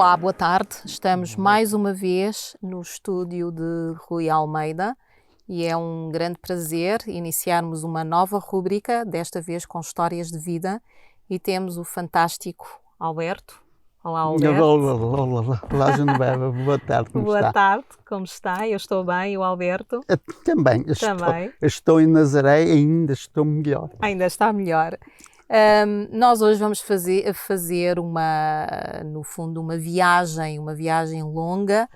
Olá, boa tarde. Estamos mais uma vez no estúdio de Rui Almeida e é um grande prazer iniciarmos uma nova rúbrica, desta vez com histórias de vida, e temos o fantástico Alberto. Olá, Alberto. Olá, Genoveva. Boa tarde, como Boa está? tarde, como está? Eu estou bem, e o Alberto? Também. Estou em Nazaré e ainda estou melhor. Ainda está melhor. Nós hoje vamos fazer no fundo, uma viagem longa,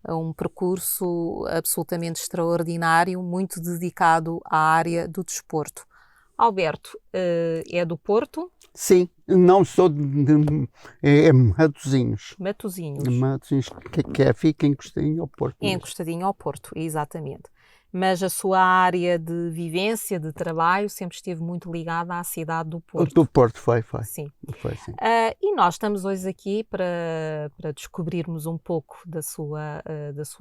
um percurso absolutamente extraordinário, muito dedicado à área do desporto. Alberto, é do Porto? Sim, não sou de Matosinhos. Matosinhos. Matosinhos, fica encostadinho ao Porto. Encostadinho ao Porto, exatamente. Mas a sua área de vivência, de trabalho, sempre esteve muito ligada à cidade do Porto. Do Porto, foi. Sim. Foi, sim. E nós estamos hoje aqui para descobrirmos um pouco da sua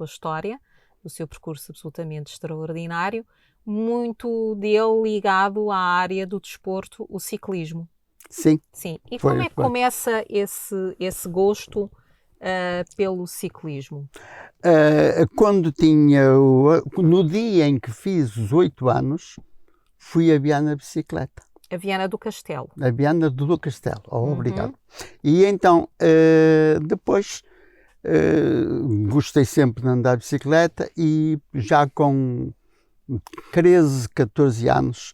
história, do seu percurso absolutamente extraordinário, muito dele ligado à área do desporto, o ciclismo. Sim. Sim. E como é que começa esse gosto pelo ciclismo? No dia em que fiz os 8 anos, fui a Viana de bicicleta. A Viana do Castelo. A Viana do Castelo, obrigado. E então, depois, gostei sempre de andar de bicicleta e já com 13, 14 anos,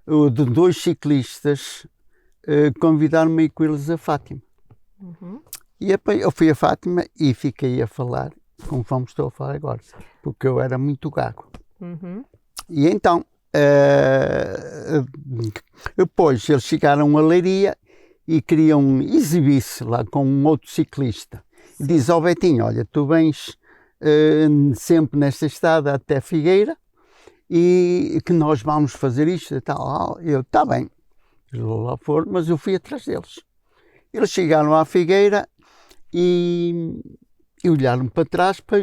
de 2 ciclistas convidaram-me a ir com eles a Fátima. E eu fui a Fátima e fiquei a falar, conforme estou a falar agora, porque eu era muito gago. E então, depois eles chegaram a Leiria e queriam exibir-se lá com um outro ciclista. E diz ao Betinho: olha, tu vens sempre nesta estrada até Figueira e que nós vamos fazer isto e tal. Eu, está bem. Eles lá foram, mas eu fui atrás deles. Eles chegaram à Figueira e olharam para trás para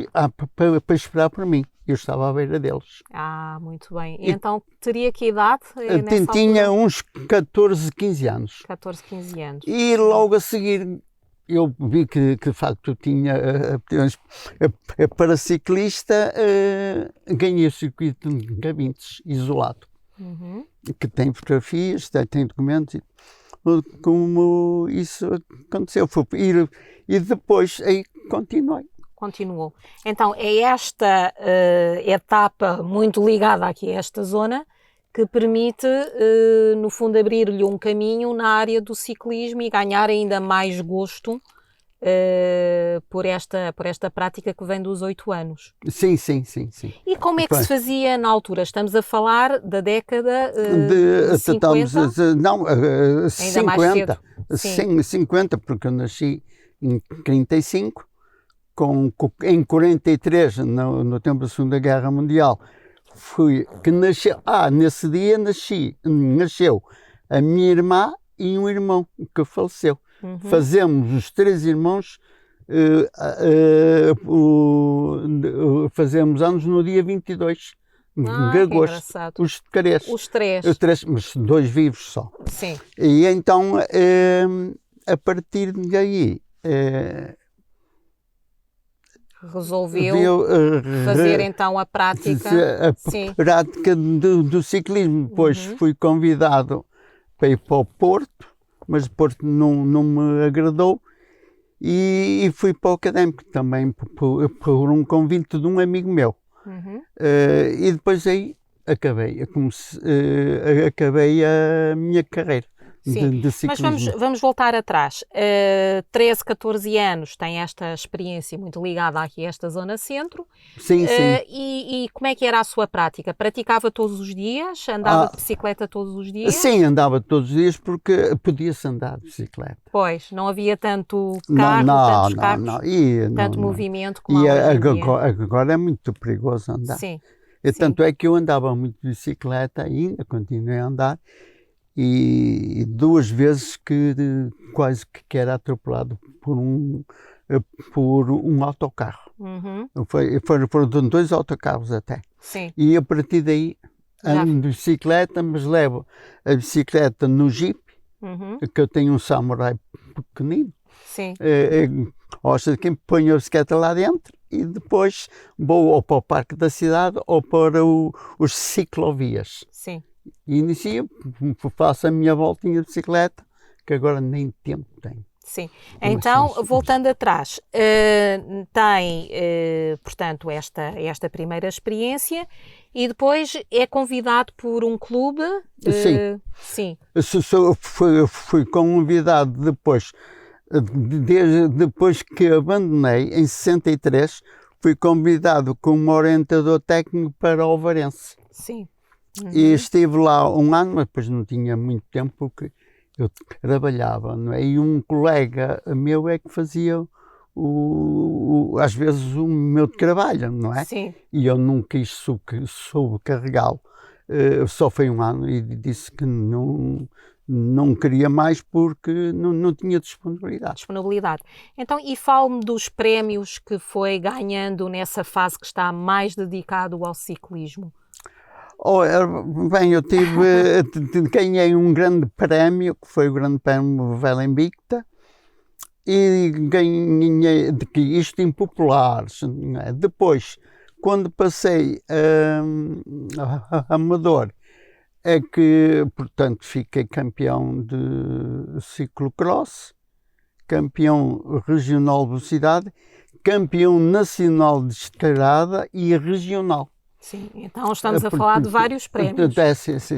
esperar por mim. Eu estava à beira deles. Ah, muito bem. E então teria que idade? Tinha uns 14, 15 anos. 14, 15 anos. E logo a seguir eu vi que de facto tinha para ciclista, ganhei o circuito de Gavintes, isolado. Que tem fotografias, tem documentos, como isso aconteceu. E depois aí continuou. Então é esta etapa muito ligada aqui a esta zona que permite, no fundo, abrir-lhe um caminho na área do ciclismo e ganhar ainda mais gosto por esta prática que vem dos 8 anos. Sim. E como é que se fazia na altura? Estamos a falar da década de 50? Não, ainda 50. Mais cedo. Sim, 50, porque eu nasci em 35, em 43, no tempo da Segunda Guerra Mundial, nesse dia nasceu a minha irmã e um irmão que faleceu. Fazemos os 3 irmãos, fazemos anos no dia 22 de agosto. Os 3. Os 3. Mas 2 vivos só. Sim. E então, a partir daí, resolveu fazer então a prática. Prática do ciclismo. Depois fui convidado para ir para o Porto, mas o Porto não me agradou e fui para o Académico também por um convite de um amigo meu. E depois aí acabei a minha carreira. De ciclismo. Mas vamos voltar atrás. 13, 14 anos tem esta experiência muito ligada aqui a esta zona centro. Sim. E como é que era a sua prática? Praticava todos os dias? Andava de bicicleta todos os dias? Sim, andava todos os dias porque podia-se andar de bicicleta. Pois, não havia tanto carro, tantos carros, tanto movimento como e há hoje em dia. Agora é muito perigoso andar. Sim. Tanto é que eu andava muito de bicicleta, ainda continuei a andar. E 2 vezes que quase que era atropelado por um autocarro. Foram 2 autocarros até. Sim. E a partir daí ando de bicicleta, mas levo a bicicleta no Jeep, que eu tenho um Samurai pequenino, Sim. Gosto de quem põe a bicicleta lá dentro e depois vou ou para o parque da cidade ou para os ciclovias. Sim. E inicio, faço a minha voltinha de bicicleta, que agora nem tempo tenho. Sim. Então, voltando atrás, tem, portanto, esta primeira experiência e depois é convidado por um clube? Sim. Sim. Fui convidado depois, depois que abandonei, em 63, fui convidado como orientador técnico para o Ovarense. Sim. E estive lá um ano, mas depois não tinha muito tempo porque eu trabalhava, não é? E um colega meu é que fazia às vezes o meu trabalho, não é? Sim. E eu não quis sobrecarregá-lo. Só foi um ano e disse que não queria mais porque não tinha disponibilidade. Então, e fale-me dos prémios que foi ganhando nessa fase que está mais dedicado ao ciclismo. Bem, eu ganhei um grande prémio, que foi o Grande Prémio Velembicta, e ganhei isto em populares. Depois, quando passei a amador, é que, portanto, fiquei campeão de ciclocross, campeão regional de velocidade, campeão nacional de estrada e regional. Sim, então estamos a falar de vários prémios.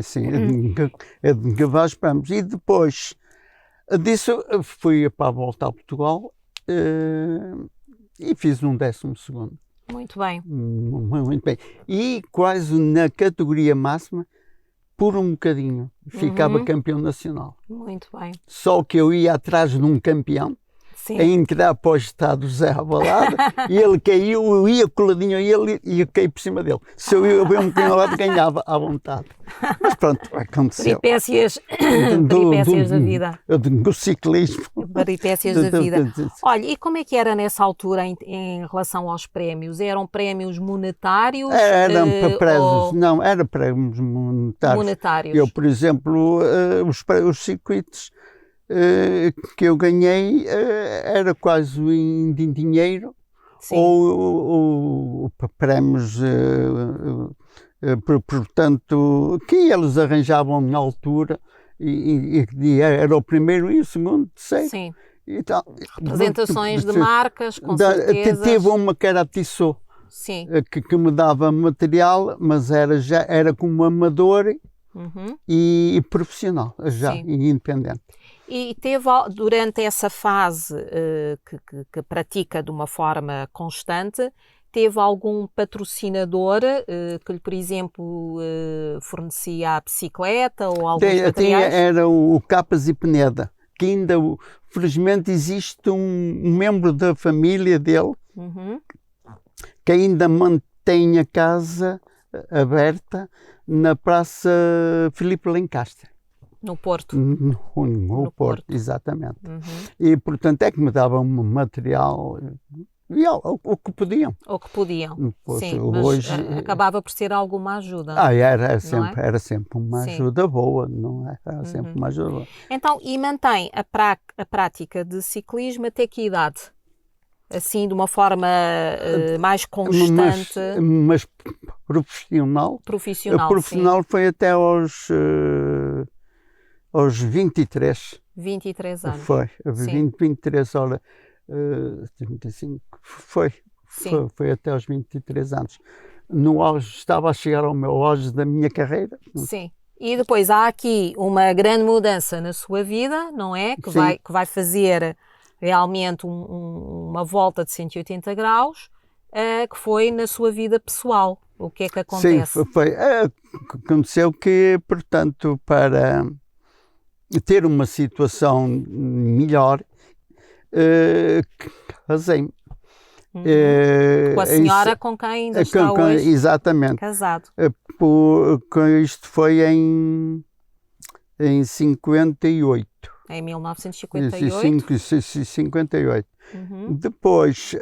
Sim. É de vários prémios. E depois disso fui para a volta a Portugal e fiz um 12º. Muito bem. Muito bem. E quase na categoria máxima, por um bocadinho, ficava campeão nacional. Muito bem. Só que eu ia atrás de um campeão. Sim. A entrar para o estado José Rabalada e ele caiu, eu ia coladinho a ele e eu caí por cima dele. Se eu ia ver um bocadinho ao lado, ganhava à vontade. Mas pronto, aconteceu. Peripécias da vida. Do ciclismo. Peripécias da vida. Olha, e como é que era nessa altura em relação aos prémios? Eram prémios monetários? Eram prémios, não, eram prémios monetários. Eu, por exemplo, os circuitos que eu ganhei era quase em dinheiro. Sim. ou prémios, portanto, que eles arranjavam na altura e era o primeiro e o segundo, terceiro. Sim. Então, representações de marcas, com certeza. Teve uma que era a Tissot, sim, que me dava material, mas era como amador e profissional, já, sim. E independente. E teve, durante essa fase que pratica de uma forma constante, teve algum patrocinador que lhe, por exemplo, fornecia a bicicleta ou alguns materiais? Era o Capas e Peneda, que ainda, felizmente, existe um membro da família dele que ainda mantém a casa aberta na Praça Filipe Lencastre. No Porto. No Porto, exatamente. E, portanto, é que me davam material, o que podiam. O que podiam, pois, sim, mas hoje acabava por ser alguma ajuda. Era sempre uma ajuda boa, não é? Era sempre uma ajuda boa. Então, e mantém a prática de ciclismo até que idade? Assim, de uma forma mais constante? Mas profissional? Profissional foi até aos 23. 23 anos. Foi, 23 horas, 35, foi até aos 23 anos. No auge, estava a chegar ao meu auge da minha carreira. Sim. E depois há aqui uma grande mudança na sua vida, não é? Que vai fazer realmente uma volta de 180 graus, que foi na sua vida pessoal. O que é que acontece? Sim, aconteceu que, portanto, para ter uma situação melhor, casei-me. Com a senhora com quem ainda está hoje exatamente. Casado. Isto foi em 58. Em 1958? 58. Depois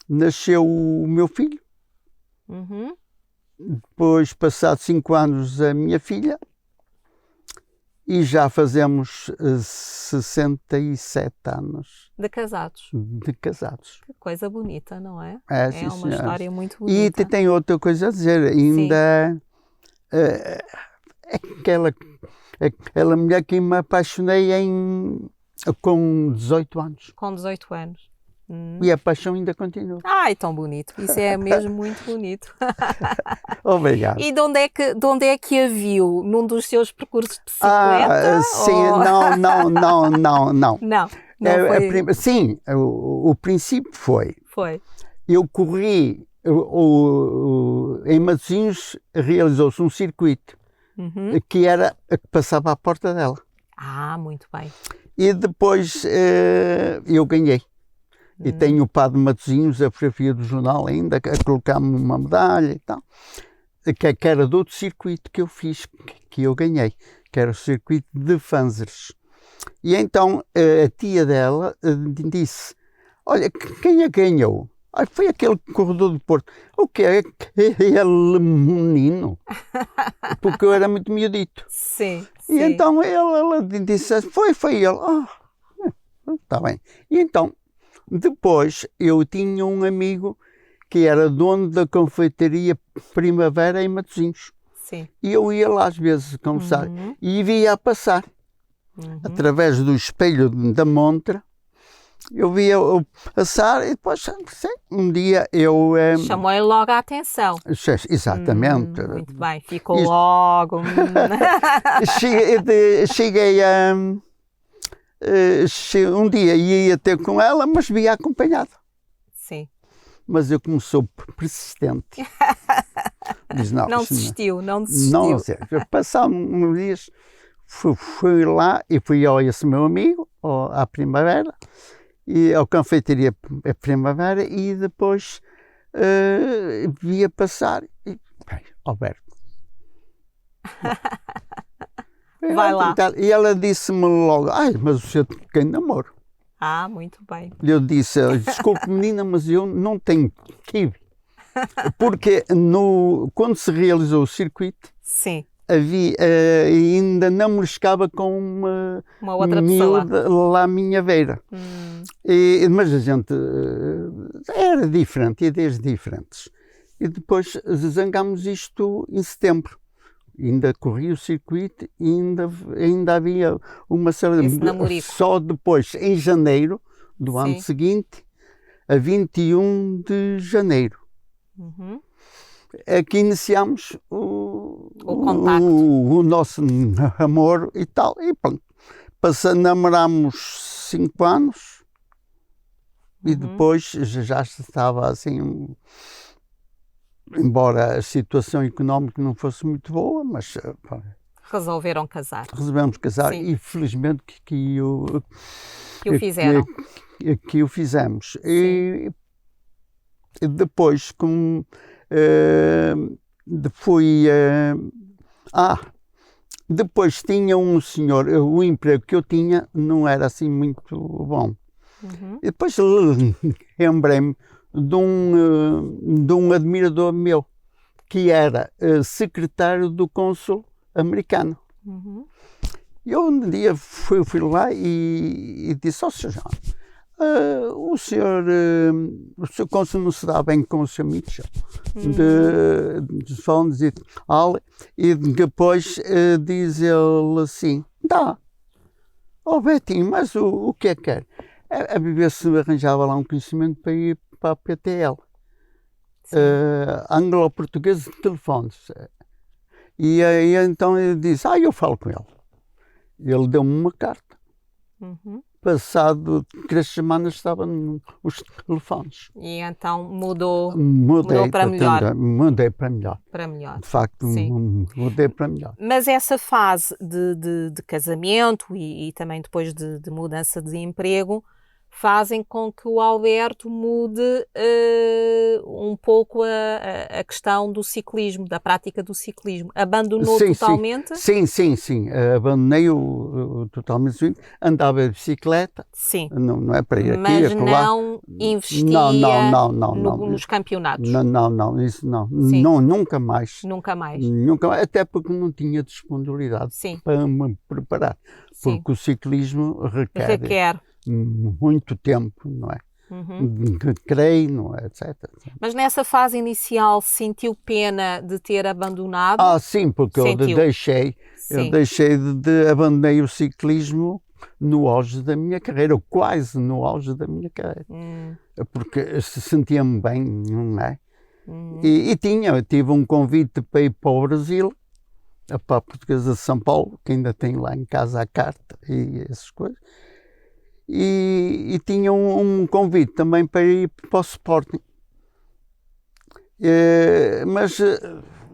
nasceu o meu filho. Depois, passados 5 anos, a minha filha. e já fazemos 67 anos De casados. de casados. Que coisa bonita, não é? É, É sim, uma senhora. história muito E bonita. tem outra coisa a dizer, ainda aquela mulher que me apaixonei com 18 anos. Com 18 anos. E a paixão ainda continua. Ai, tão bonito. Isso é mesmo muito bonito. Obrigado. E de onde é que a viu? Num dos seus percursos de bicicleta? Sim, ou... não. Não, não foi. Sim, o princípio foi. Foi. Eu corri, em Matosinhos realizou-se um circuito que passava à porta dela. Ah, muito bem. E depois eu ganhei. E tenho o padre Matosinhos, a fotografia do jornal ainda, a colocar-me uma medalha e tal, que era de outro circuito que eu fiz, que eu ganhei, que era o circuito de Fanzers. E então a tia dela disse, olha, quem é que ganhou? Foi aquele corredor do Porto. O que é? Aquele menino? Porque eu era muito miudito. Sim. E então ela disse, foi ele. Está bem. E então, depois eu tinha um amigo que era dono da confeitaria Primavera em Matosinhos. Sim. E eu ia lá às vezes conversar e via a passar. Através do espelho da montra, eu via passar e depois, um dia eu... Chamou-lhe logo a atenção. Exatamente. Muito bem, ficou logo. Cheguei a... um dia ia ter com ela, mas via acompanhado. Sim. Mas eu como sou persistente. Diz, não desistiu. Não, passaram uns dias, fui lá e fui a esse meu amigo, à Primavera, e ao confeitaria Primavera, e depois via passar e, Alberto. Vai lá. E ela disse-me logo, mas o senhor tem namoro. Ah, muito bem. Eu disse, desculpe menina, mas eu não tenho kiwi. Porque quando se realizou o circuito, sim, ainda não me chegava com uma outra pessoa lá à minha beira. Mas a gente era diferente, ideias diferentes. E depois zangámos isto em setembro. Ainda corri o circuito e ainda havia uma celebração. Só depois, em janeiro do ano seguinte, a 21 de janeiro, é que iniciámos o contacto. O nosso amor e tal. E pronto, namorámos 5 anos e depois já estava assim... Embora a situação económica não fosse muito boa, mas... resolveram casar. Resolvemos casar e felizmente que o fizeram. Que o fizemos. E depois, depois tinha um senhor, o emprego que eu tinha não era assim muito bom. E depois lembrei-me de um admirador meu, que era secretário do cônsul americano. Eu um dia fui lá e disse, senhor, o senhor cônsul não se dá bem com o senhor Mitchell, de Fondes e tal, e depois diz ele assim, dá, Betinho, mas o que é que quer? A ver se arranjava lá um conhecimento para ir para a PTL, Anglo-Português de Telefones. E aí então ele disse, eu falo com ele. Ele deu-me uma carta. Passado 3 semanas estava nos telefones. E então mudou para melhor. Mudei para melhor. Para melhor. De facto, mudei para melhor. Mas essa fase de casamento e também depois de mudança de emprego fazem com que o Alberto mude um pouco a questão do ciclismo, da prática do ciclismo. Abandonou totalmente? Sim. Abandonei totalmente. Andava de bicicleta. Sim. Não é para ir aqui, mas acolá. não investia não. nos campeonatos? Não, isso não. Sim. Não, nunca mais. Nunca mais. Até porque não tinha disponibilidade para me preparar. Sim. Porque o ciclismo requer muito tempo, não é? Treino, etc. Mas nessa fase inicial sentiu pena de ter abandonado? Sim, porque eu deixei abandonei o ciclismo no auge da minha carreira, ou quase no auge da minha carreira. Porque sentia-me bem, não é? E tive um convite para ir para o Brasil, para a Portuguesa de São Paulo, que ainda tem lá em casa a carta e essas coisas. E tinha um convite também para ir para o Sporting. Mas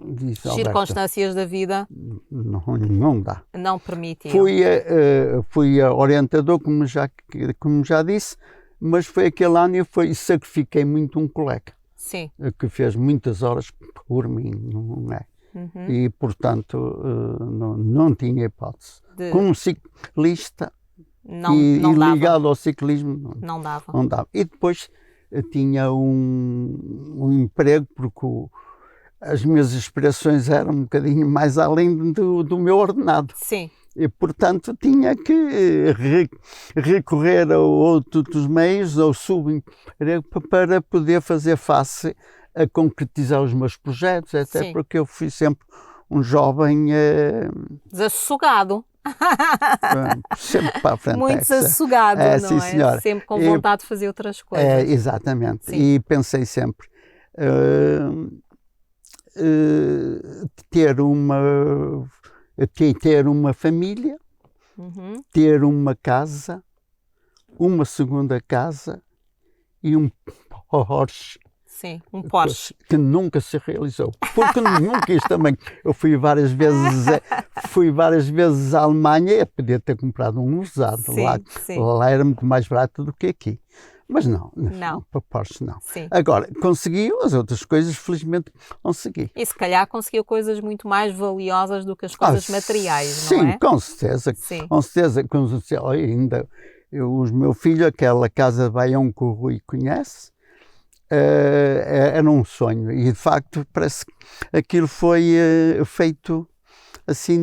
disse, circunstâncias da vida não dá. Não permitiam. Fui orientador, como já disse, mas foi aquele ano e sacrifiquei muito um colega. Sim. Que fez muitas horas por mim, não é? E, portanto, não tinha hipótese. Como ciclista não ligado ao ciclismo, não dava. E depois tinha um emprego, porque as minhas aspirações eram um bocadinho mais além do meu ordenado. Sim. E, portanto, tinha que recorrer a outros meios, ao subemprego, para poder fazer face a concretizar os meus projetos, até Sim. porque eu fui sempre um jovem desassossegado. Sempre para a frente. Muito desassossegado, não sim, é? Senhora. Sempre com vontade de fazer outras coisas. Exatamente. Sim. E pensei sempre ter uma família, ter uma casa, uma segunda casa e um Porsche. Sim, um Porsche. Que nunca se realizou. Porque nunca quis também. Eu fui várias vezes à Alemanha e podia ter comprado um usado. Lá era muito mais barato do que aqui. Mas não. Para Porsche não. Sim. Agora, conseguiu as outras coisas, felizmente consegui. E se calhar conseguiu coisas muito mais valiosas do que as coisas materiais, não é? Sim, com certeza. Sim. Com certeza. Ainda os meus filhos, aquela casa de Baião que o Rui conhece, era um sonho. E de facto parece que aquilo foi feito assim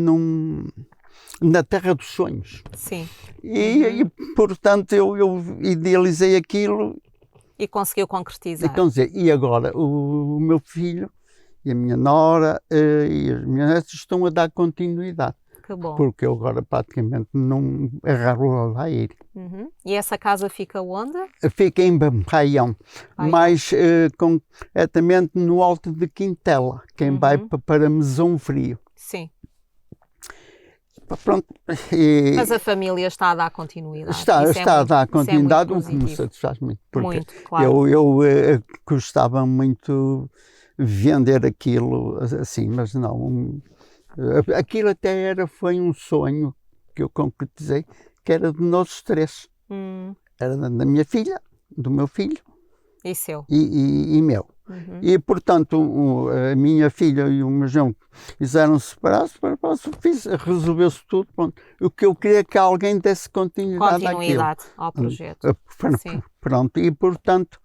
na terra dos sonhos. Sim. E portanto eu idealizei aquilo. E conseguiu concretizar. E agora o meu filho e a minha nora e as minhas netas estão a dar continuidade. Que bom. Porque eu agora praticamente não é raro lá ir. E essa casa fica onde? Fica em Baião, mas concretamente no Alto de Quintela, quem vai para Mesão Frio. Sim. Pronto. Mas a família está a dar continuidade. Está a dar continuidade, o que me satisfaz muito. Porque muito, claro. Eu gostava muito de vender aquilo assim, mas não. Aquilo até foi um sonho que eu concretizei, que era de nós três. Era da minha filha, do meu filho e seu. E meu. E, portanto, a minha filha e o meu irmão quiseram separar-se, resolveu-se tudo. Pronto. O que eu queria é que alguém desse continuidade ao projeto. Pronto. E, portanto,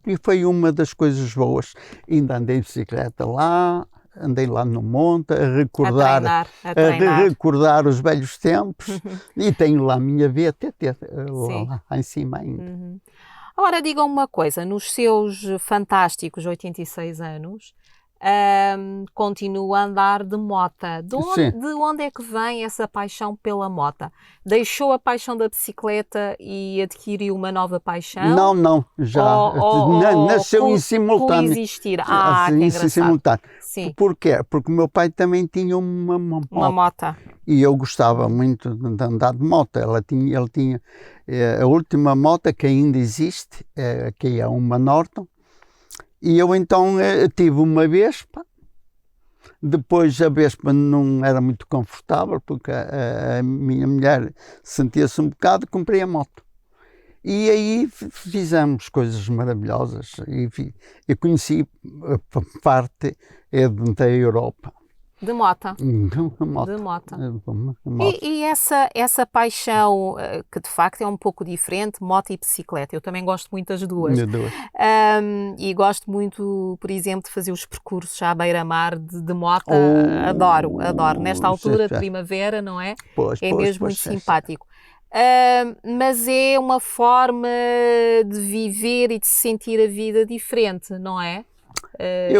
e foi uma das coisas boas. Ainda andei de bicicleta lá, andei lá no monte a recordar, recordar os velhos tempos e tenho lá a minha VTT lá em cima ainda. Agora digam uma coisa, nos seus fantásticos 86 anos, continua a andar de mota. De onde é que vem essa paixão pela mota? Deixou a paixão da bicicleta e adquiriu uma nova paixão? Não, já. Nasceu em simultâneo. Coexistir. Que engraçado. Simultâneo. Sim. Porquê? Porque o meu pai também tinha uma moto. E eu gostava muito de andar de moto. Ele tinha a última moto que ainda existe, que é uma Norton. E eu então tive uma Vespa. Depois a Vespa não era muito confortável, porque a minha mulher sentia-se um bocado, comprei a moto. E aí fizemos coisas maravilhosas e eu conheci a parte da Europa. De mota. De moto. De mota. Moto. E essa paixão, que de facto é um pouco diferente, moto e bicicleta. Eu também gosto muito das duas. E gosto muito, por exemplo, de fazer os percursos à beira-mar de moto. Adoro. Nesta altura de primavera, não é? É mesmo muito simpático. Mas é uma forma de viver e de sentir a vida diferente, não é?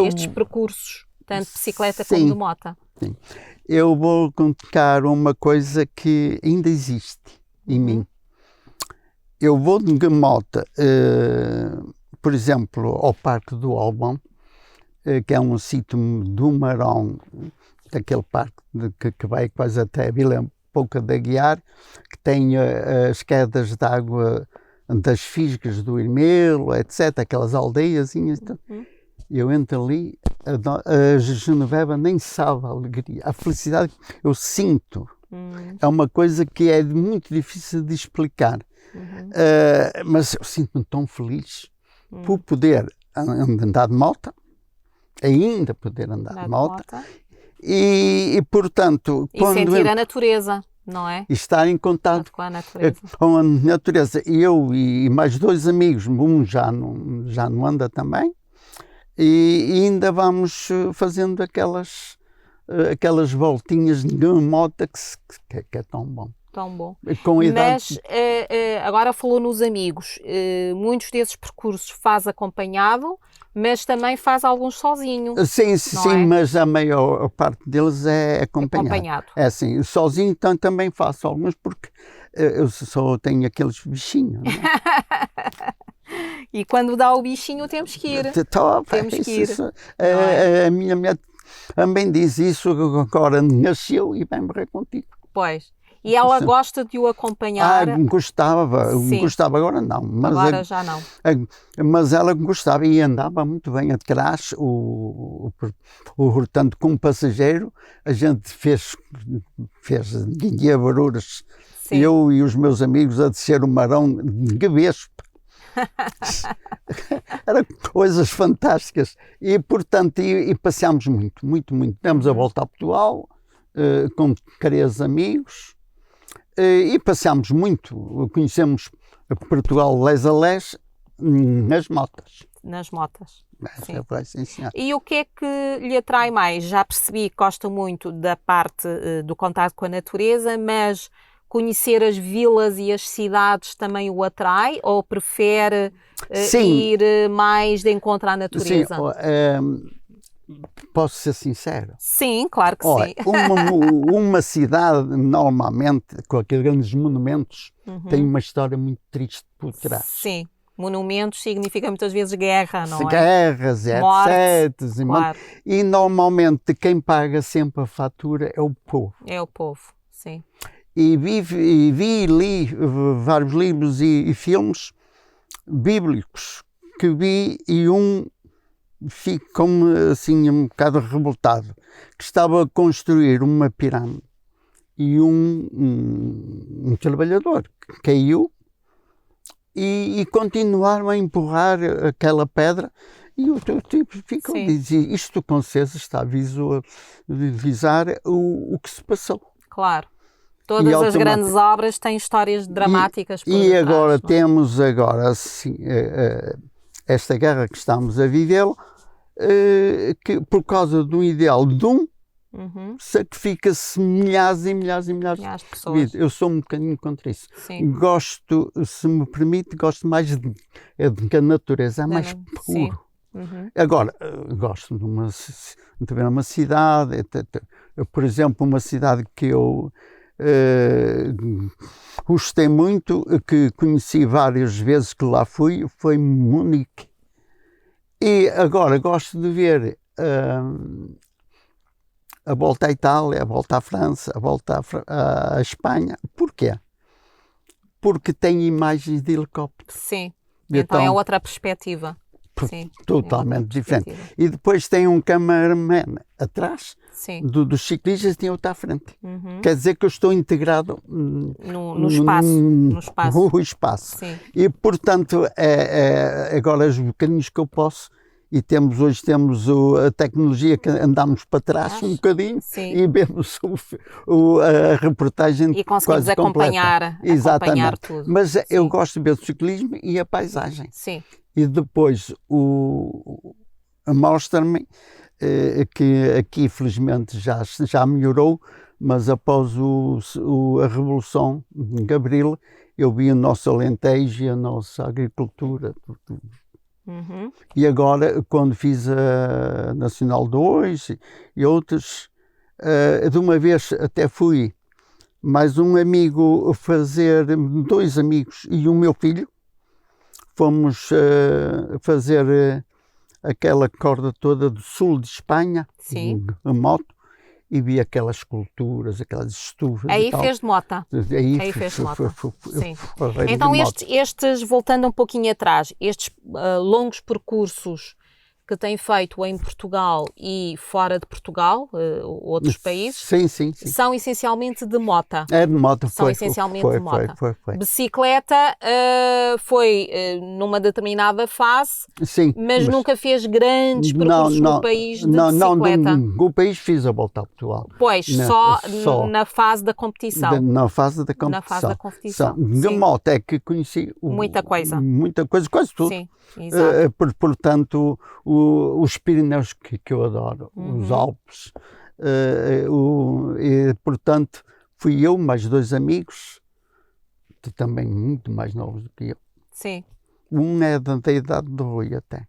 Estes percursos, tanto de bicicleta como de moto. Sim. Eu vou contar uma coisa que ainda existe em mim. Eu vou de moto, por exemplo, ao Parque do Alban, que é um sítio do Marão, daquele parque que vai quase até Vila Pouca de Aguiar, que tem as quedas de água das fisgas do Irmelo, etc., aquelas aldeiazinhas. Eu entro ali, a Genoveva nem sabe a alegria, a felicidade que eu sinto. É uma coisa que é muito difícil de explicar. Mas eu sinto-me tão feliz por poder andar de moto, ainda poder andar de moto. E portanto... E sentir a natureza, não é? E estar em contato com a natureza. Com a natureza. Eu e mais 2 amigos, um já não anda também, e ainda vamos fazendo aquelas voltinhas de moto que é tão bom. Tão bom. Com a idade... Mas agora falou nos amigos. Muitos desses percursos faz acompanhado, mas também faz alguns sozinho. Sim, mas a maior parte deles é acompanhado. É assim, sozinho então, também faço alguns, porque eu só tenho aqueles bichinhos. Não é? E quando dá o bichinho temos que ir. Temos que ir. A minha mulher também diz isso, agora nasceu e vai morrer contigo. Pois. E ela gosta de o acompanhar? Gostava, agora não. Mas agora já não. Mas ela gostava e andava muito bem atrás, portanto, como passageiro, a gente fez guiabaruras, eu e os meus amigos a descer o Marão de Gabespa. Eram coisas fantásticas e, portanto, passeámos muito. Demos a volta a Portugal com 3 amigos e passeámos muito. Conhecemos Portugal les a les nas motas. Nas motas. Sim, senhor. E o que é que lhe atrai mais? Já percebi que gosta muito da parte do contato com a natureza, mas conhecer as vilas e as cidades também o atrai? Ou prefere ir mais de encontro à natureza? Sim, posso ser sincero? Sim, claro que sim. Uma cidade, normalmente, com aqueles grandes monumentos, tem uma história muito triste por trás. Sim. Monumentos significa muitas vezes guerra, não é? Guerras, etc. Claro. E normalmente quem paga sempre a fatura é o povo. É o povo, sim. E li vários livros e filmes bíblicos que vi, e fico assim um bocado revoltado, que estava a construir uma pirâmide e um trabalhador caiu e continuaram a empurrar aquela pedra, e o tipo ficou a dizer, isto com certeza está a visar o que se passou. Claro. Todas as grandes obras têm histórias dramáticas por detrás. E agora temos assim, esta guerra que estamos a viver, que por causa do ideal de sacrifica-se milhares e milhares e milhares de pessoas. Eu sou um bocadinho contra isso. Sim. Gosto, se me permite, gosto mais de que a natureza é mais puro. Agora, gosto de ver uma cidade, por exemplo, uma cidade que eu gostei muito, que conheci várias vezes que lá fui, foi Munique. E agora gosto de ver a volta à Itália, a volta à França, a volta à Espanha. Porquê? Porque tem imagens de helicóptero. Sim, então é outra perspectiva. Sim, totalmente diferente. E depois tem um cameraman atrás Sim. dos ciclistas tinha outra à frente. Uhum. Quer dizer que eu estou integrado No espaço. no espaço. Sim. E, portanto, agora os bocadinhos que eu posso, e hoje temos a tecnologia que andamos para trás um bocadinho. Sim. E vemos a reportagem e conseguimos quase acompanhar tudo. Mas Sim. eu gosto de ver o ciclismo e a paisagem. Sim. E depois mostra-me que aqui felizmente já melhorou, mas após a Revolução de Abril eu vi o nosso Alentejo e a nossa agricultura. Uhum. E agora, quando fiz a Nacional 2 e outras, de uma vez até fui mais um amigo fazer, 2 amigos e o meu filho, fomos fazer aquela corda toda do sul de Espanha, Sim. a moto, e vi aquelas esculturas, aquelas estufas. Aí e tal. fez de mota. Aí fez de mota. Sim. Farei Então de moto. estes, voltando um pouquinho atrás, estes longos percursos que tem feito em Portugal e fora de Portugal, outros países, Sim. são essencialmente de mota. É de moto, São essencialmente de mota. Foi. Bicicleta foi numa determinada fase, Sim, mas nunca fez grandes percursos no país de bicicleta. No país fiz a volta a Portugal. Pois, só na fase da competição. Na fase da competição. Na fase da competição. De moto é que conheci muita coisa, quase tudo. Sim, exato. Portanto, os Pirineus que eu adoro, os Alpes, e, portanto, fui eu mais 2 amigos, também muito mais novos do que eu. Sim. Um é da idade do Rui até.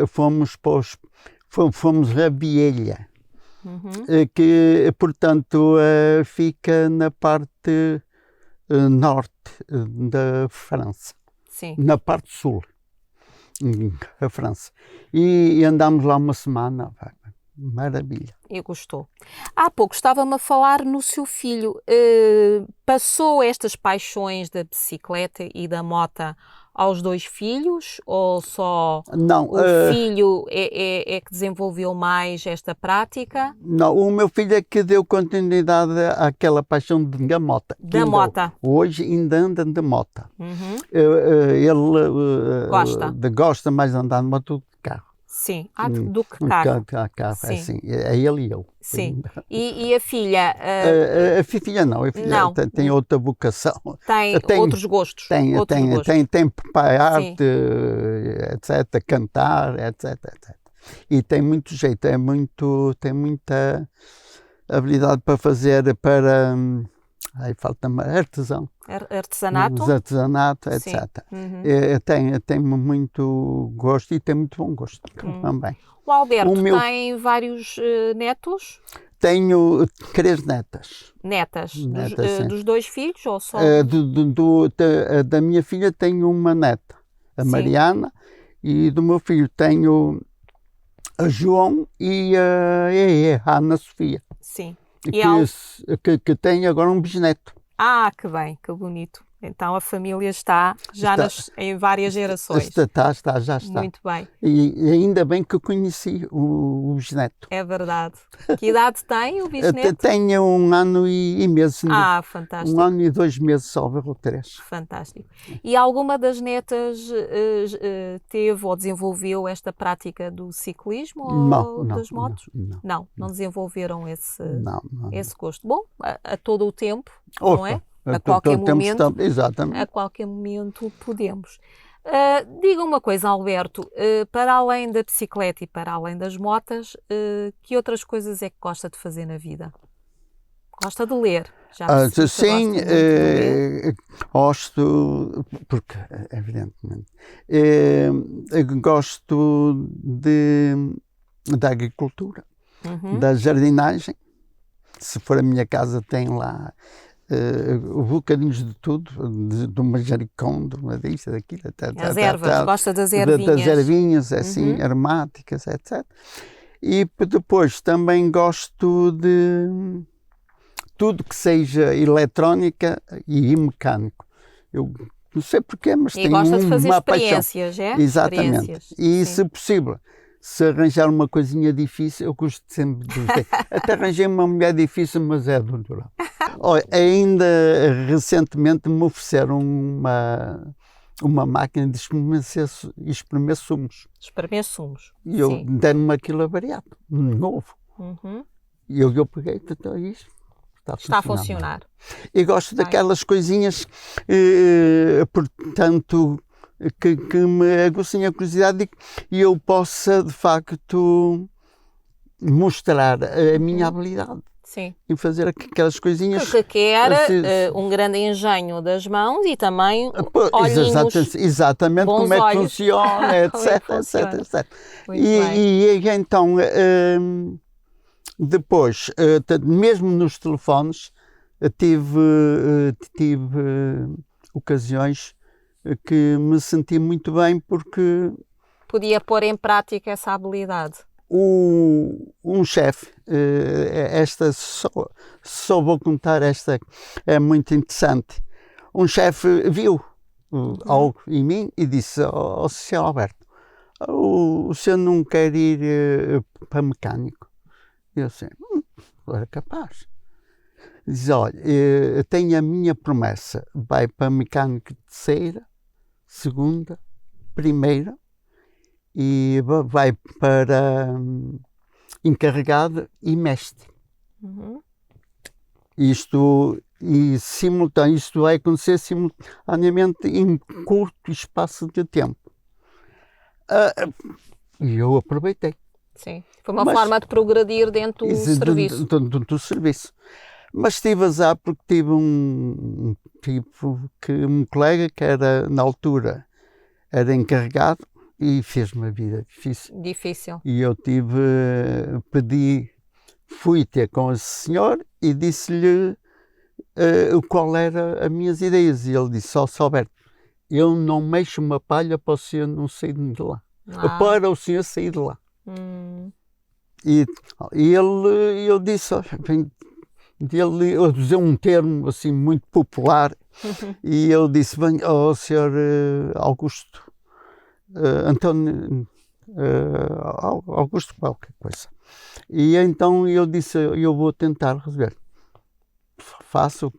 Fomos a Vielha, que, portanto, fica na parte norte da França. Sim. Na parte sul da França. E andámos lá uma semana. Maravilha. E gostou. Há pouco estava-me a falar no seu filho. Passou estas paixões da bicicleta e da moto aos 2 filhos? Ou só não, o filho é que desenvolveu mais esta prática? Não, o meu filho é que deu continuidade àquela paixão da moto. Da moto. Hoje ainda anda de moto. Uhum. Ele gosta mais de andar de moto do que de carro. Sim, do que carro. Carro, Sim. Assim, é ele e eu. Sim. E a filha? A filha não, a filha não. Tem outra vocação. Tem outros gostos. Tem arte, etc., cantar, etc. E tem muito jeito, tem muita habilidade para fazer, aí falta-me artesanato, etc. Tem muito gosto e tem muito bom gosto também. O Alberto tem vários netos? Tenho 3 netas. Netas dos 2 filhos ou só? Da minha filha tenho uma neta, a Mariana, e do meu filho tenho a João e a Ana Sofia. Sim. Que tem agora um bisneto. Ah, que bem, que bonito. Então a família está em várias gerações. Já está. Muito bem. E ainda bem que eu conheci o bisneto. É verdade. Que idade tem o bisneto? Tem 1 ano e meses. Fantástico. 1 ano e 2 meses, salvo erro, 3. Fantástico. E alguma das netas teve ou desenvolveu esta prática do ciclismo ou das motos? Não desenvolveram esse gosto. Bom, a todo o tempo, não é? A qualquer momento, exatamente. A qualquer momento podemos. Diga uma coisa, Alberto, para além da bicicleta e para além das motas, que outras coisas é que gosta de fazer na vida? Gosta de ler? Sim, gosto, porque, evidentemente, gosto da agricultura, da jardinagem. Se for a minha casa, tem lá bocadinhos de tudo, de uma manjericão, de uma disto, daquilo, as ervas, gosta das ervinhas. Das ervinhas, assim, aromáticas, etc. E depois também gosto de tudo que seja eletrónica e mecânico. Eu não sei porquê, mas tenho uma paixão. Experiências, é? Exatamente. E se se arranjar uma coisinha difícil, eu gosto sempre de dizer. Até arranjei uma mulher difícil, mas é adorável. Olha, ainda recentemente me ofereceram uma máquina de espremer sumos. Espremer sumos. E eu Sim. deram-me aquilo avariado, novo. Uhum. E eu peguei, então isto Está a funcionar. E gosto daquelas coisinhas, portanto, que me aguçem a curiosidade e eu possa, de facto, mostrar a minha habilidade. Sim. Em fazer aquelas coisinhas. Que quer um grande engenho das mãos e também olhinhos. Exatamente bons como é que olhos. funciona, etc. E então, depois, mesmo nos telefones, tive ocasiões que me senti muito bem porque podia pôr em prática essa habilidade. Um chefe, só vou contar esta, é muito interessante. Um chefe viu algo em mim e disse ao Sr. Alberto, o senhor não quer ir para mecânico? E eu assim, era capaz. Diz, olha, tenho a minha promessa, vai para mecânico de terceira, segunda, primeira, e vai para encarregado e mestre. Isto vai acontecer simultaneamente em curto espaço de tempo. E eu aproveitei. Sim, foi uma forma de progredir dentro do serviço. Do serviço. Mas tive azar porque tive um colega que era, na altura, era encarregado e fez-me a vida difícil. E eu fui ter com esse senhor e disse-lhe qual era as minhas ideias. E ele disse, Alberto, eu não mexo uma palha para o senhor não sair de lá. Para o senhor sair de lá. E eu disse, eu usei um termo assim muito popular e eu disse, bem, senhor Augusto, António Augusto qualquer coisa. E então eu disse, eu vou tentar resolver. Faço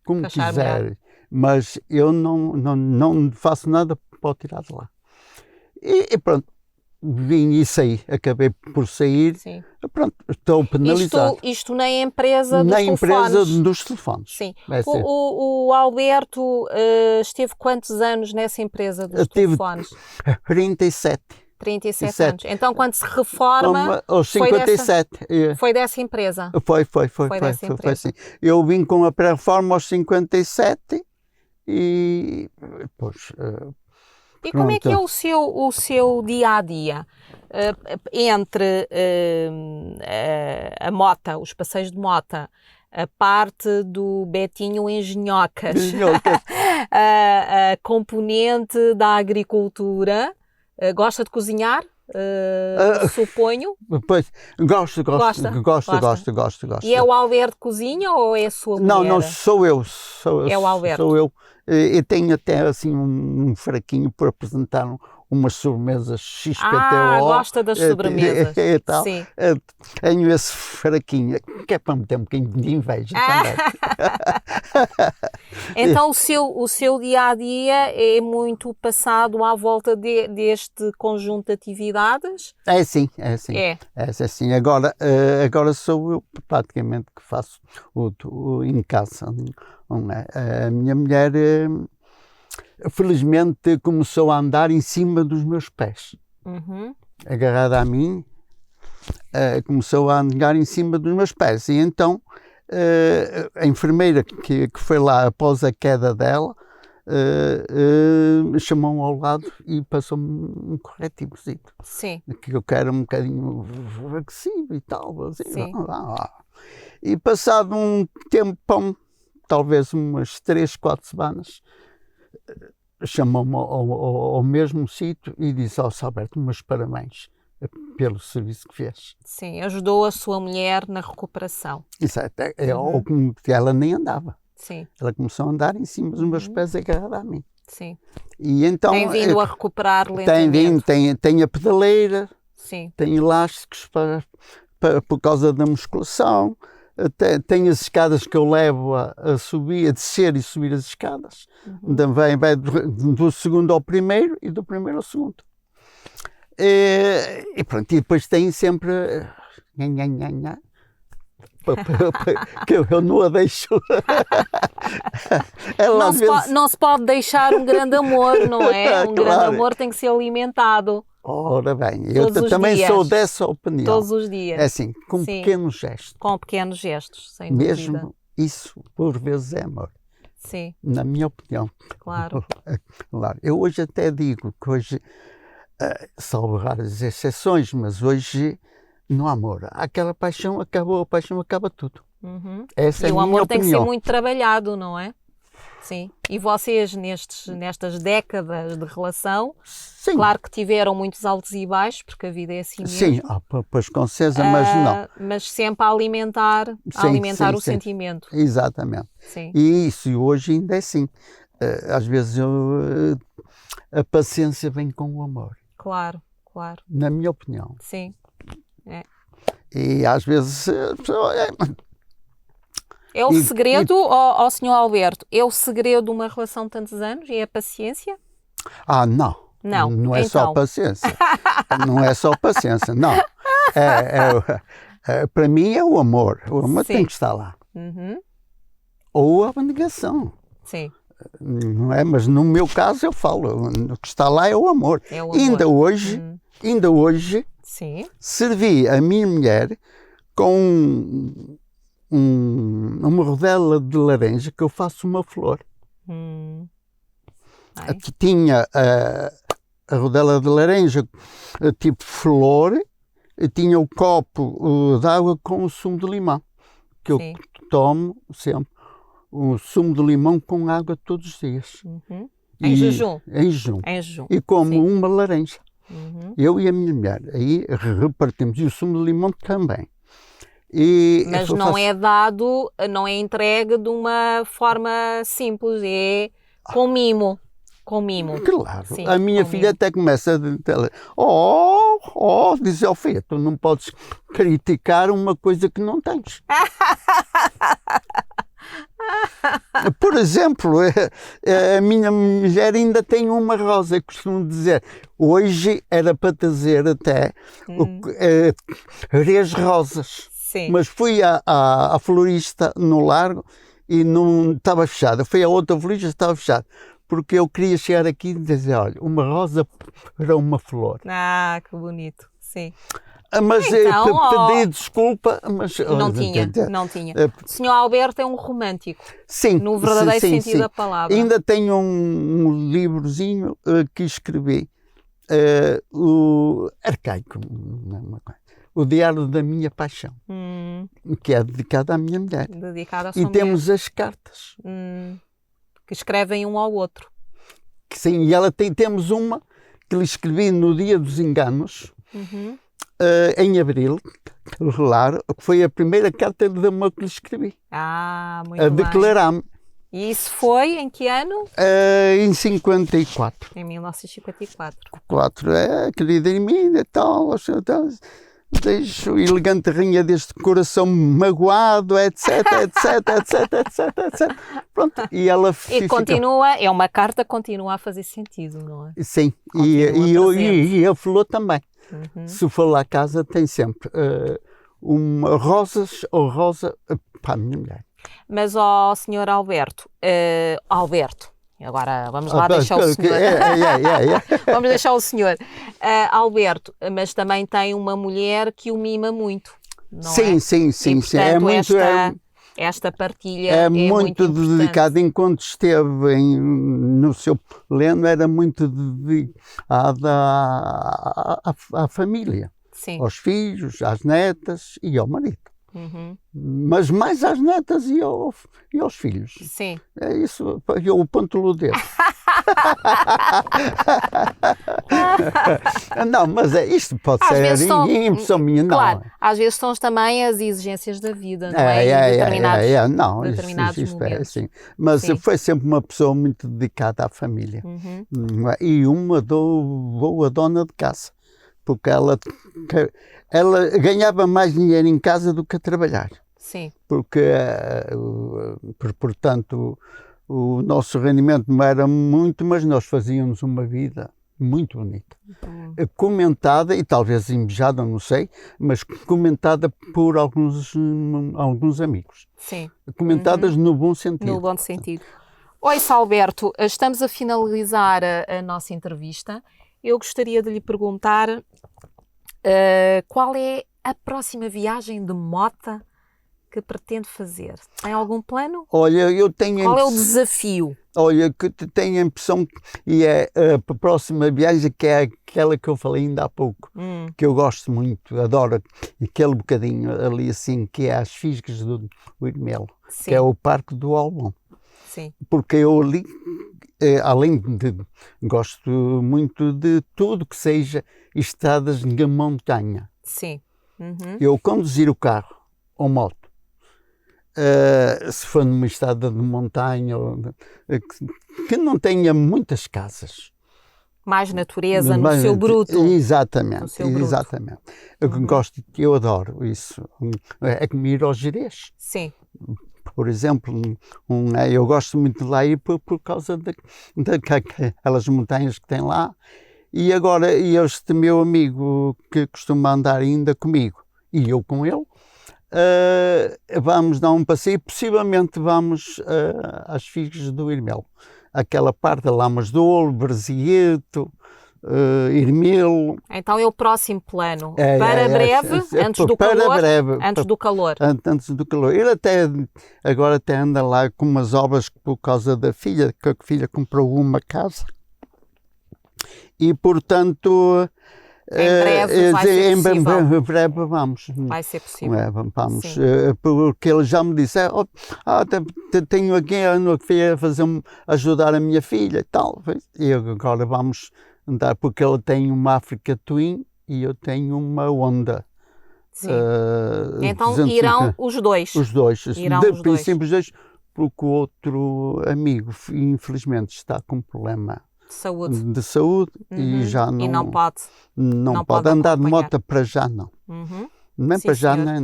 como quiser, mas eu não faço nada para o tirar de lá. E pronto, vim e saí, acabei por sair. Sim. Pronto, estou penalizado. Isto na empresa dos telefones? Na empresa dos telefones. Sim. O Alberto esteve quantos anos nessa empresa dos telefones? 37. 37 anos. Então, quando se reforma... Aos 57. Foi dessa empresa? Foi dessa empresa. Assim. Eu vim com a pré-reforma aos 57 e depois... E como é que é o seu dia-a-dia? Entre a mota, os passeios de mota, a parte do Betinho Engenhocas, a componente da agricultura, gosta de cozinhar? Suponho. Pois, gosto. E é o Alberto que cozinha ou é a sua mulher? Não, sou eu. É o Alberto. Sou eu. E tenho até assim um fraquinho por apresentar umas sobremesas XPTO. Gosta das sobremesas. E tal. Sim. Tenho esse fraquinho, que é para meter um bocadinho de inveja também. Então o seu dia-a-dia é muito passado à volta deste conjunto de atividades? É sim. É assim. Agora sou eu praticamente que faço em casa. A minha mulher, felizmente, começou a andar em cima dos meus pés. Agarrada a mim, começou a andar em cima dos meus pés. E então, a enfermeira que foi lá após a queda dela, chamou-me ao lado e passou-me um corretivozito. Sim. Que eu quero um bocadinho agressivo e tal. Assim, sim. E passado um tempão, talvez umas 3, 4 semanas, chamou-me ao mesmo sítio e disse ao Alberto, meus parabéns pelo serviço que fez. Sim, ajudou a sua mulher na recuperação. Exato, ela nem andava. Sim. Ela começou a andar em cima dos meus pés agarrada a mim. Sim. E então, tem vindo a recuperar lentamente. Tem a pedaleira, Sim. tem elásticos por causa da musculação, tem as escadas que eu levo a subir, a descer e subir as escadas. Vai do segundo ao primeiro e do primeiro ao segundo. E pronto, e depois tem sempre que eu não a deixo. Não se pode deixar um grande amor, não é? Um grande amor tem que ser alimentado. Ora bem, eu também sou dessa opinião. Todos os dias. É assim, com pequenos gestos. Com pequenos gestos, sem Mesmo dúvida. isso, por vezes, é amor. Sim. Na minha opinião. Claro. Claro. Eu hoje até digo que hoje, salvo raras exceções, mas hoje não há amor. Aquela paixão acabou, a paixão acaba tudo. Essa é a minha opinião. E o amor tem que ser muito trabalhado, não é? Sim. E vocês, nestas décadas de relação, sim, claro que tiveram muitos altos e baixos, porque a vida é assim mesmo. Sim, pois com certeza, mas não. Mas sempre a alimentar o sentimento. Exatamente. Sim. E isso hoje ainda é assim. Às vezes a paciência vem com o amor. Claro, claro. Na minha opinião. Sim. É. E às vezes... É o segredo, ó Sr. Alberto, é o segredo de uma relação de tantos anos? É a paciência? Não. Não é só paciência. Não é só paciência, não. Para mim é o amor. O amor tem que estar lá. Ou a abnegação. Sim. Não é? Mas no meu caso eu falo, o que está lá é o amor. É o amor. Ainda hoje, sim, servi a minha mulher com uma rodela de laranja que eu faço uma flor. Aqui tinha a rodela de laranja tipo flor, e tinha o copo de água com o sumo de limão, que eu tomo sempre o sumo de limão com água todos os dias. Em jejum? Em jejum. E como uma laranja. Eu e a minha mulher. Aí repartimos. E o sumo de limão também. Mas não é dado, não é entregue de uma forma simples, é com mimo. Com mimo. Claro. Sim, a minha filha até começa a dizer, diz, filha, tu não podes criticar uma coisa que não tens. Por exemplo, a minha mulher ainda tem uma rosa, costumo dizer. Hoje era para trazer até 3 rosas. Sim. Mas fui à florista no Largo e não estava fechada. Fui a outra florista e estava fechada. Porque eu queria chegar aqui e dizer, olha, uma rosa para uma flor. Ah, que bonito, sim. Mas então, pedi desculpa, mas... Não tinha. O Sr. Alberto é um romântico. Sim. No verdadeiro sentido da palavra. Ainda tenho um livrozinho que escrevi, o arcaico, o Diário da Minha Paixão, que é dedicado à minha mulher. Dedicado à sua mulher. Temos as cartas. Que escrevem um ao outro. Sim, e temos uma que lhe escrevi no Dia dos Enganos, em abril, claro, que foi a primeira carta de amor que lhe escrevi. Muito bem. A declarar-me. E isso foi em que ano? Em 54. Em 1954. 4, querida em mim e tal, deixo o elegante rainha deste coração magoado, etc. Pronto, e ela continua, é uma carta que continua a fazer sentido, não é? Sim, e a flor também. Se for lá a casa, tem sempre rosas ou rosa para a minha mulher. Mas, Sr. Alberto, agora vamos lá deixar o senhor. Vamos deixar o senhor. Alberto, mas também tem uma mulher que o mima muito, não é? Sim. É muito, esta partilha é muito dedicada. Enquanto esteve no seu pleno, era muito dedicada à família. Sim. Aos filhos, às netas e ao marido. Mas mais às netas e aos filhos. Sim. É isso, eu ponto-lhe o dedo. Não, mas isto pode ser impressão minha, não. Claro, às vezes são também as exigências da vida, não é? Determinados isto momentos. É assim. Mas foi sempre uma pessoa muito dedicada à família. E uma boa dona de casa. porque ela ganhava mais dinheiro em casa do que a trabalhar. Sim. Porque, portanto, o nosso rendimento não era muito, mas nós fazíamos uma vida muito bonita. Comentada e talvez invejada, não sei, mas comentada por alguns amigos. Sim. Comentadas no bom sentido. No bom sentido. Oi, Alberto, estamos a finalizar a nossa entrevista. Eu gostaria de lhe perguntar qual é a próxima viagem de moto que pretende fazer? Tem algum plano? Olha, eu tenho... Qual é o desafio? Olha, que tenho a impressão, e é a próxima viagem, que é aquela que eu falei ainda há pouco, que eu gosto muito, adoro aquele bocadinho ali assim, que é as Fisgas do Irmelo, que é o Parque do Albom. Sim. Porque eu ali, além de gosto muito de tudo que seja estradas de montanha. Sim. Eu conduzir o carro ou moto, se for numa estrada de montanha, que não tenha muitas casas. Mais natureza, no seu bruto. Exatamente, no seu bruto. Exatamente. Eu adoro isso. É como ir ao Gerês. Sim. Por exemplo, eu gosto muito de lá ir por causa daquelas montanhas que tem lá. E agora, este meu amigo que costuma andar ainda comigo, e eu com ele, vamos dar um passeio, possivelmente vamos às Fisgas do Irmelo. Aquela parte de Lamas de Ouro, Brasieto, Irmelo. Então é o próximo plano. Para breve, antes do calor. Antes do calor. Antes do calor. Ele agora até anda lá com umas obras por causa da filha, que a filha comprou uma casa. E, portanto... Em breve vamos. Vai ser possível. Vamos, porque ele já me disse, tenho aqui a ajudar a minha filha e tal. E agora vamos andar, porque ele tem uma Africa Twin e eu tenho uma Honda. Sim. Então irão os dois. Os dois. Irão os dois. Simples dois, porque o outro amigo, infelizmente, está com problema de saúde e já não, e não pode andar de moto para já, não. Nem para já, senhor.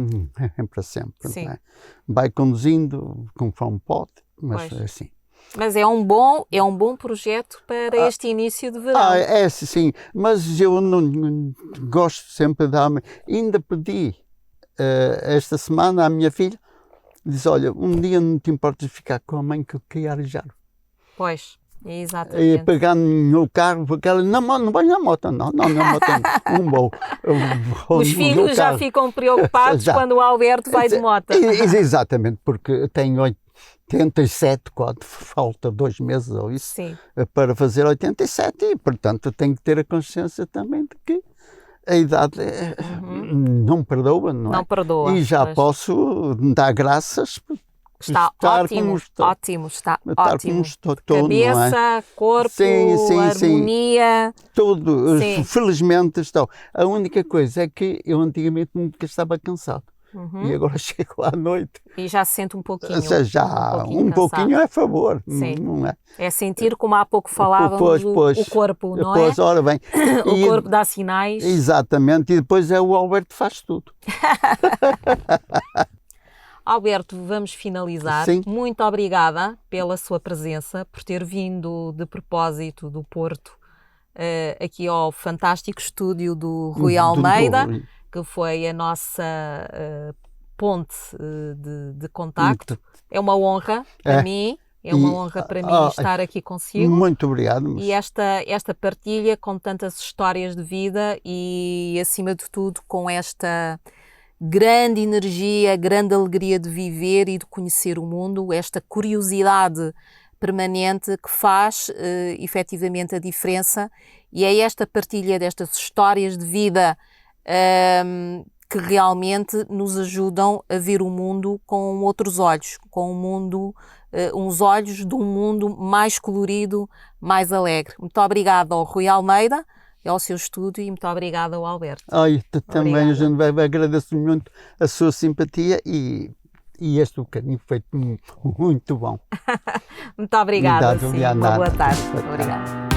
nem para sempre. Sim. Não é? Vai conduzindo conforme pode, mas é assim. Mas é um bom projeto para este início de verão. É sim, mas eu não gosto sempre de dar. Ainda pedi esta semana à minha filha, disse, olha, um dia não te importas de ficar com a mãe que eu queria arranjar. Pois. Exatamente. E pegar no carro, porque ela não vai na moto, não vou. Os filhos já ficam preocupados quando o Alberto vai de moto. Exatamente, porque tenho 87, quando falta 2 meses ou isso, para fazer 87, e portanto tenho que ter a consciência também de que a idade não perdoa, não é? Não perdoa. E já posso dar graças. Está ótimo, está ótimo. Cabeça, não é? Corpo, harmonia. Tudo, felizmente estou. A única coisa é que eu antigamente nunca estava cansado. E agora chego à noite. E já se sente um pouquinho. Um pouquinho é a favor. Sim. Não é? É sentir, como há pouco falávamos, o corpo, não é? Ora bem. O corpo dá sinais. Exatamente, e depois o Alberto que faz tudo. Alberto, vamos finalizar. Sim. Muito obrigada pela sua presença, por ter vindo de propósito do Porto aqui ao fantástico estúdio do Rui Almeida, que foi a nossa ponte de contacto. É uma honra para mim. É uma honra para mim estar aqui consigo. Muito obrigado. E esta partilha com tantas histórias de vida e, acima de tudo, com esta grande energia, grande alegria de viver e de conhecer o mundo, esta curiosidade permanente que faz efetivamente a diferença, e é esta partilha destas histórias de vida que realmente nos ajudam a ver o mundo com outros olhos, com uns olhos de um mundo mais colorido, mais alegre. Muito obrigada ao Rui Almeida, ao seu estúdio, e muito obrigada ao Alberto. Também a gente agradeço muito a sua simpatia e este bocadinho foi muito bom. Muito obrigada. Uma boa tarde. Obrigada.